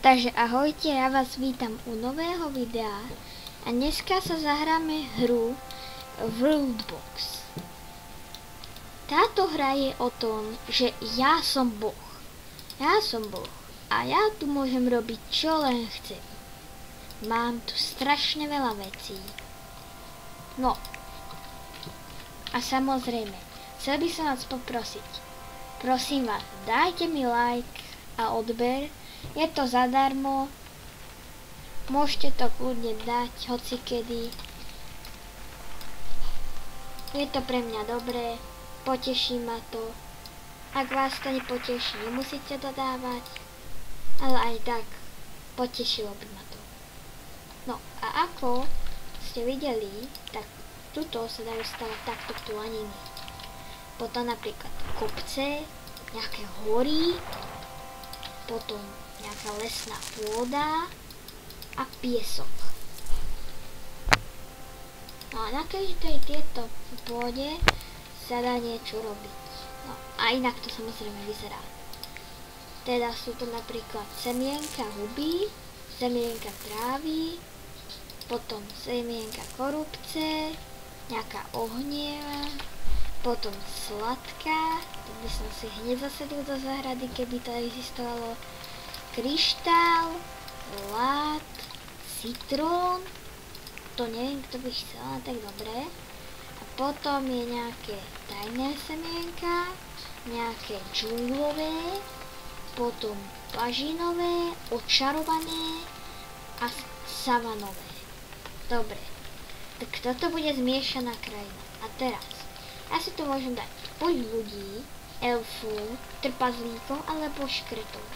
Takže ahojte, ja vás vítam u nového videa a dneska sa zahráme hru Worldbox. Táto hra je o tom, že ja som Boh. Ja som Boh a ja tu môžem robiť čo len chcem. Mám tu strašne veľa vecí. No a samozrejme, chcel by som vás poprosiť. Prosím vás, dajte mi like a odber. Je to zadarmo, môžete to kľudne dať hocikedy. Je to pre mňa dobré, poteší ma to. Ak vás to nepoteší, nemusíte to dávať, ale aj tak potešilo by ma to. No a ako ste videli, tak tuto sa dajú stavať takto planiny. Potom napríklad kopce, nejaké hory, potom nejaká lesná pôda a piesok. No a na každej tieto pôde sa dá niečo robiť. No a inak to samozrejme vyzerá. Teda sú to napríklad semienka huby, semienka trávy, potom semienka korupce, nejaká ohnieva, potom sladká, to by som si hneď zasadil do záhrady, keby to existovalo, kryštál, lát, citrón, to neviem, kto by chcel, tak dobre. A potom je nejaké tajné semienka, nejaké džunglové, potom bažinové, očarované a savanové. Dobre, tak toto bude zmiešaná krajina. A teraz, ja si tu môžem dať buď ľudí, elfú, trpazlíkov alebo škretov.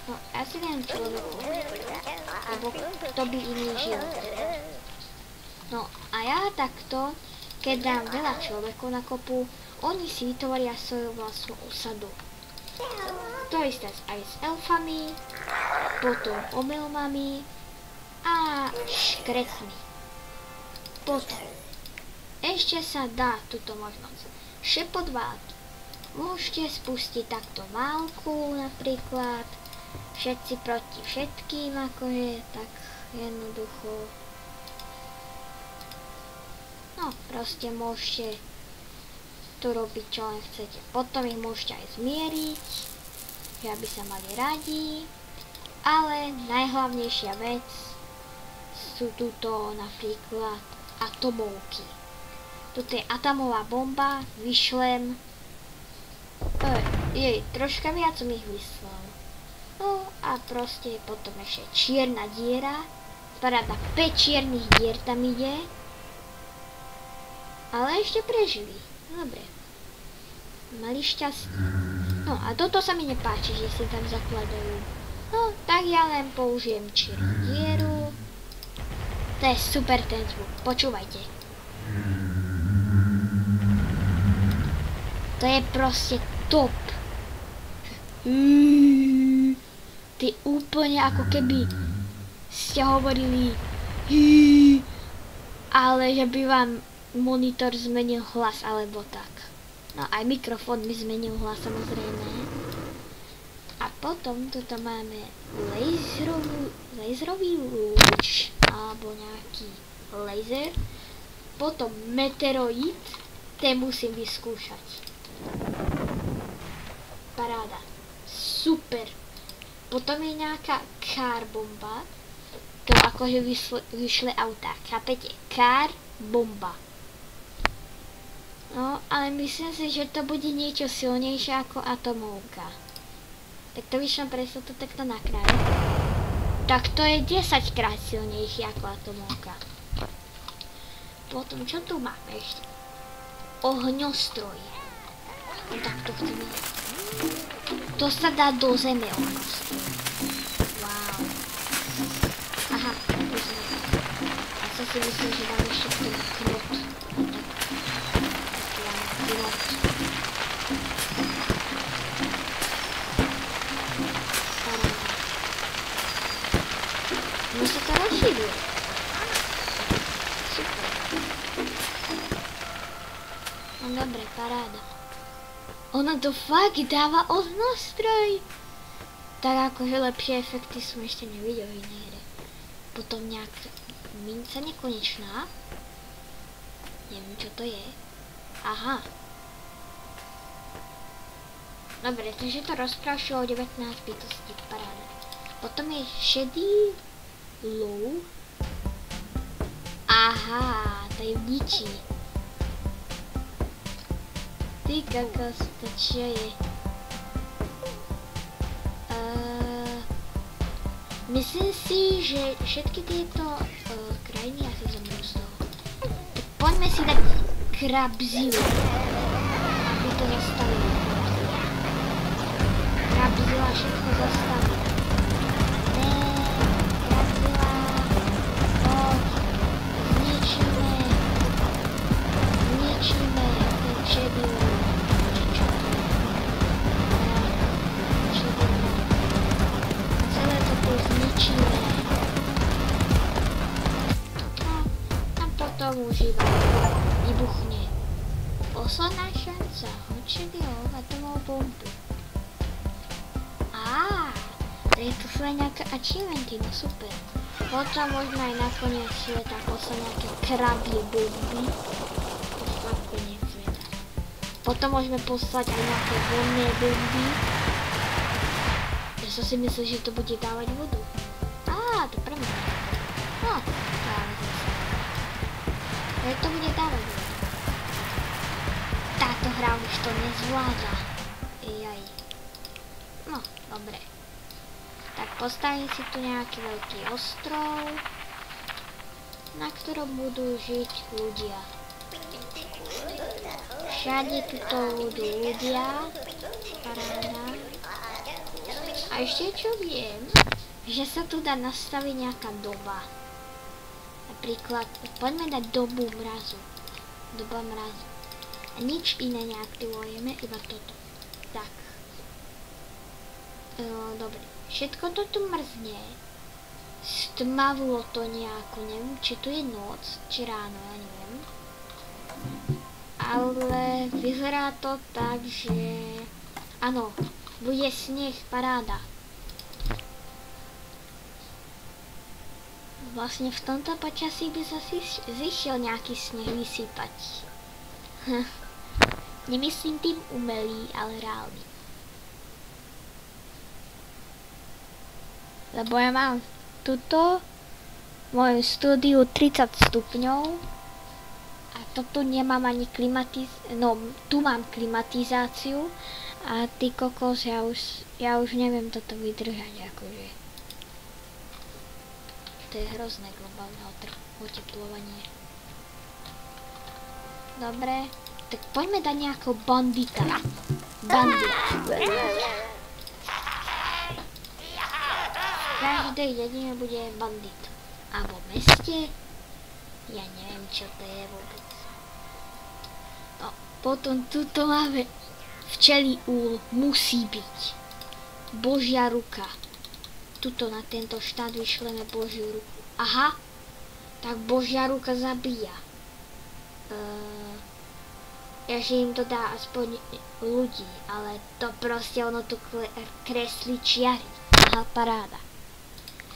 No, ja si dám človeku, alebo kto by iný žil. No, a ja takto, keď dám veľa človekov na kopu, oni si vytvoria svoju vlastnú osadu. To isté aj s elfami, potom omelmami a škretmi. Potom ešte sa dá túto možnosť šepot války. Môžete spustiť takto válku napríklad, všetci proti všetkým, akože tak jednoducho. No proste môžete tu robiť čo len chcete. Potom ich môžete aj zmieriť, že aby sa mali radi, ale najhlavnejšia vec sú tuto napríklad atomovky. Toto je atomová bomba, vyšlem. Troška viac som ich vyslal. No a proste potom ešte čierna diera. Paráda, 5 čiernych dier tam ide. Ale ešte prežili. Dobre. Mali šťastie. No a toto sa mi nepáči, že si tam zakladajú. No, tak ja len použijem čiernu dieru. To je super ten zvuk. Počúvajte. To je proste top. Ty úplne ako keby ste hovorili ale že by vám monitor zmenil hlas alebo tak. No aj mikrofón by zmenil hlas samozrejme. A potom tuto máme laserový lúč alebo nejaký laser. Potom meteoroid, ten musím vyskúšať. Paráda. Super. Potom je nejaká car bomba. To akože vyšle autá. Chápete? Car bomba. No, ale myslím si, že to bude niečo silnejšie ako atomovka. Tak to vyšlo presne to takto na kraj. Tak to je 10 krát silnejšie ako atomovka. Potom čo tu máme ešte? Ohňostroj. No tak to chcem vidieť. To sa dá do zeme ohňostroj. Wow. Aha, do zeme. Ja sa si myslím, že dám ešte k tomu knot. Knot. Paráda. No sa to rozšíruje. Super. No dobre, paráda. Ona to fakt dáva ohňostroj. Tak akože lepšie efekty som ešte nevidel v inej hre. Potom nejaká minca nekonečná. Neviem čo to je. Aha. Dobre, takže to rozprášilo 19 bytostí, paráda. Potom je šedý lov. Aha, to je vdičí. Ty kakos, to čo je? Myslím si, že všetky tieto krajiny asi zomrú z toho. Tak poďme si dať Krabzilu, aby to zastavilo. Krabzila všetko zastaví. Ne, Krabzila, poď, zničíme ten šedý lov. Zničíme. A potom užíva. Vybuchne. Posledná šanca. Hočedy atomovú bombu. To sú aj nejaké achievementy, no super. Potom možno aj nakoniec sveta poslať nejaké krabie bomby. Poslať koniec sveta. Potom môžeme poslať aj nejaké vodné bomby. Ja som si myslel, že to bude dávať vodu. To pre mňa. No, práve zase. Ale to bude dávať vodu. Táto hra už to nezvláda. Jaj. No, dobre. Tak postavím si tu nejaký veľký ostrov, na ktorom budú žiť ľudia. Všade tuto budú ľudia. Paráda. A ešte čo viem, že sa tu dá nastaviť nejaká doba. Napríklad, poďme dať dobu mrazu. Doba mrazu. A nič iné neaktivujeme, iba toto. Tak. Dobre. Všetko to tu mrzne. Stmavlo to nejako, neviem, či tu je noc, či ráno, ja neviem. Ale vyzerá to tak, že... Áno, bude sneh, paráda. Vlastne v tomto počasí by sa si zišiel nejaký sneh vysypať. Nemyslím tým umelý, ale reálny. Lebo ja mám tuto v mojom štúdiu 30 stupňov a toto nemám ani no tu mám klimatizáciu a ty kokos, ja už neviem toto vydržať akože. To je hrozné globálne oteplovanie. Dobre, tak poďme dať nejakého bandita. Bandit. V každej dedine bude bandit. A vo meste? Ja neviem, čo to je vôbec. No, potom tuto máme včelí úl. Musí byť. Božia ruka. Tuto na tento štát vyšleme Božiu ruku. Aha. Tak Božia ruka zabíja. Že im to dá aspoň ľudí. Ale to proste ono tu kreslí čiary. Aha, paráda.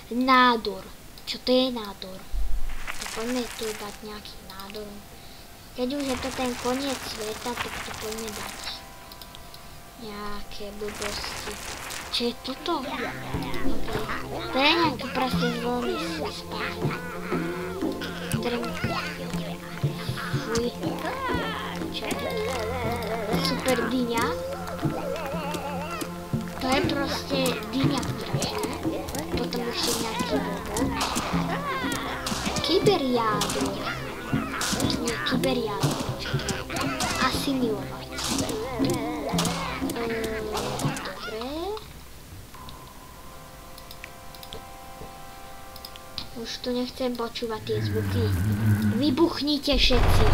Nádor. Čo to je nádor? Tak poďme tu dať nejaký nádor. Keď už je to ten koniec sveta, tak tu poďme dať nejaké blbosti. Čo je toto? Okay. To je nejaké proste zvolený spád. Fuj. Čo je to? Super dyňa. To je proste dyňa, ktorá je. Potom ešte nejaký bobot. Kyberiádro. Nie, kyberiádro. Asimilovať. Dobre. Už tu nechcem počúvať tie zvuky. Vybuchnite všetci.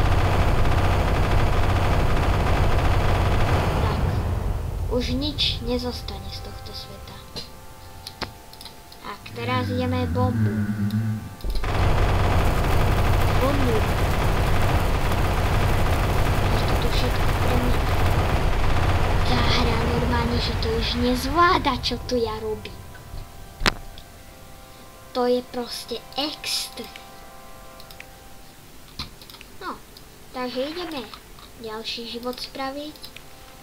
Tak. Už nič nezostane z tohto sveta. Teraz ideme bombu. Bombu. Ešte tu všetko premietá. tá hra normálne, že to už nezvláda, čo tu ja robím. To je proste extra. No, takže ideme ďalší život spraviť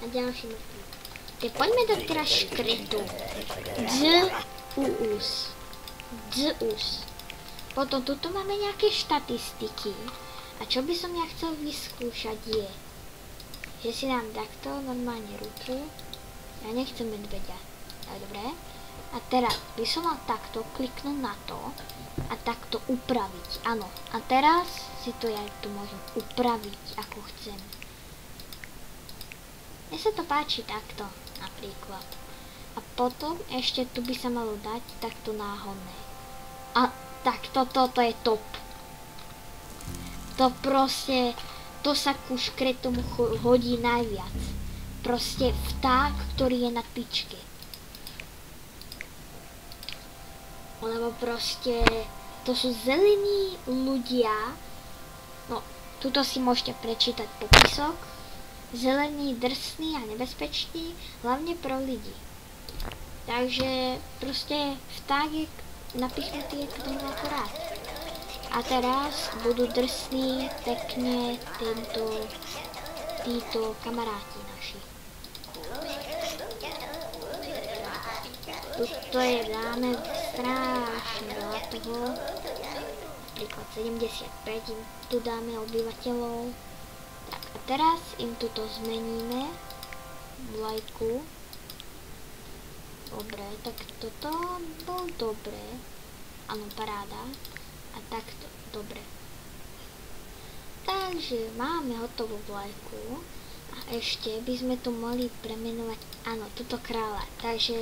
a ďalší mŕtvy. Teď poďme do teraz škretu. Dzus. Potom tuto máme nejaké štatistiky. A čo by som ja chcel vyskúšať je, že si dám takto normálne ruku. Ja nechcem medveďa. Tak dobre. A teraz by som mal takto kliknúť na to a takto upraviť. Áno. A teraz si to ja tu môžem upraviť ako chcem. Mne sa to páči takto napríklad. A potom ešte tu by sa malo dať takto náhodné. A takto toto je top. To proste, to sa ku škretomu hodí najviac. Proste vták, ktorý je na tyčke. Lebo proste, to sú zelení ľudia. No, tuto si môžete prečítať popisok. Zelený, drsný a nebezpečný, hlavne pro lidi. Takže proste vták je napichnutý k tomu akorát. A teraz budú drsní pekne títo kamaráti naši. Tuto je dáme strašne veľa toho. Napríklad 75 im tu dáme obyvateľov. Tak a teraz im tuto zmeníme vlajku. Dobre, tak toto bol dobre. Áno, paráda. A takto, dobre. Takže máme hotovú vlajku. A ešte by sme tu mohli premenovať, áno, túto kráľa. Takže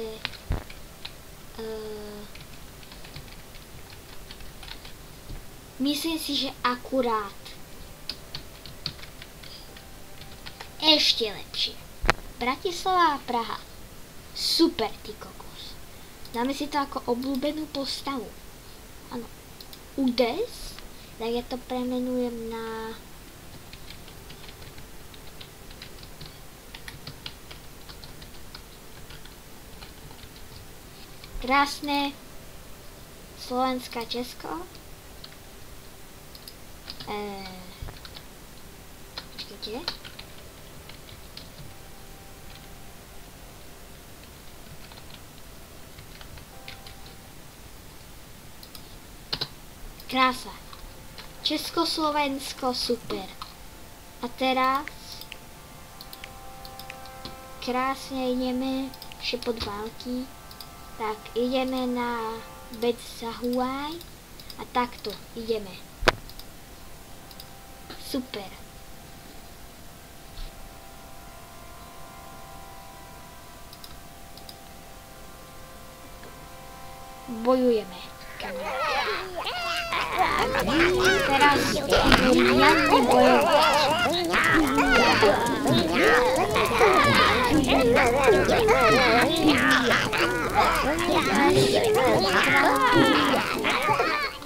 myslím si, že akurát. Ešte lepšie. Bratislava a Praha. Super, ty kokos. Dáme si to ako obľúbenú postavu. Áno. Udes, tak ja to premenujem na krásne Slovenska, Česko. Počkajte. Krása. Československo, super. A teraz krásne ideme šepot války. Tak ideme na Betzahuaj a takto ideme. Super. Bojujeme. Teraz riadne bojovať.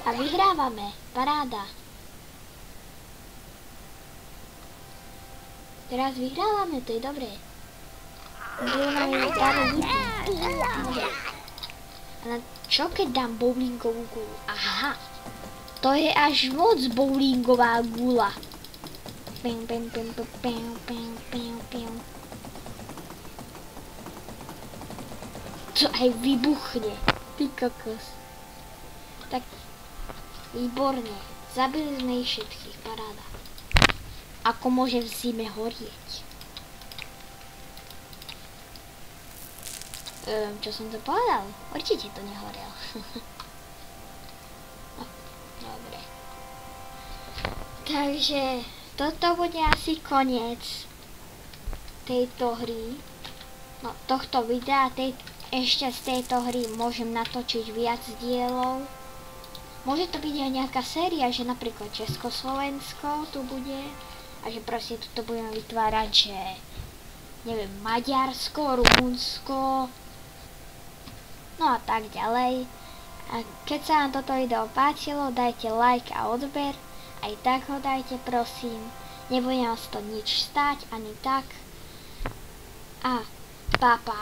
A vyhrávame. Paráda. Teraz vyhrávame, to je dobré. Bylo nám je pár ľudí. Ale čo keď dám bowlingovú gulu? Aha. To je až moc bowlingová gula. To aj vybuchne. Ty kokos. Tak, výborne. Zabili sme ich všetkých, paráda. Ako môže v zime horieť? Čo som to povedal? Určite to nehorel. No, dobre. Takže toto bude asi koniec tejto hry. No, tohto videa. Ešte z tejto hry môžem natočiť viac dielov. Môže to byť aj nejaká séria, že napríklad Československo tu bude. A že proste tuto budeme vytvárať, že neviem, Maďarsko, Rumunsko, no a tak ďalej. A keď sa vám toto video páčilo, dajte like a odber. Aj tak ho dajte, prosím. Nebude vás to nič stáť, ani tak. a pa pa.